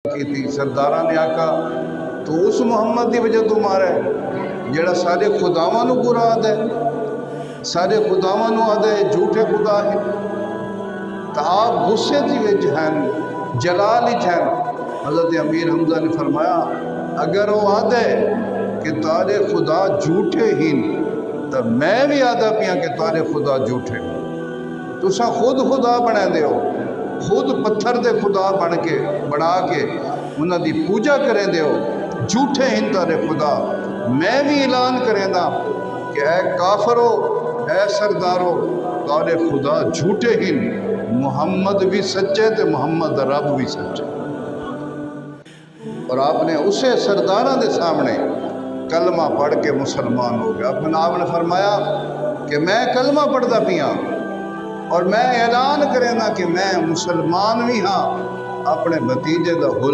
کی تھی سرداراں نے آکھا تو اس محمد دی وجہ تو مارا ہے جڑا سارے خداواں نو برا آدھا ہے، سارے خداواں نو آدھا ہے جھوٹے خدا ہے۔ تو آپ غصے دی وچ ہیں، جلال وچ ہیں۔ حضرت امیر حمزہ نے فرمایا اگر وہ آدھے کہ تارے خدا جھوٹے ہی تو میں بھی آدھا پیاں کہ تارے خدا جھوٹے، تساں خود خدا بنا دے ہو، خود پتھر دے خدا بنا کے انہاں دی پوجا کریں دے ہو، جھوٹے ہن تارے خدا۔ میں بھی اعلان کریں دا کہ اے کافرو، اے سردارو، تارے خدا جھوٹے ہن، محمد بھی سچے تے محمد رب بھی سچے۔ اور آپ نے اسے سرداراں دے سامنے کلمہ پڑھ کے مسلمان ہو گیا۔ آپ نے فرمایا کہ میں کلمہ پڑھدا پیاں اور میں اعلان کریں دا کہ میں مسلمان بھی ہاں، اپنے بھتیجے دا غلام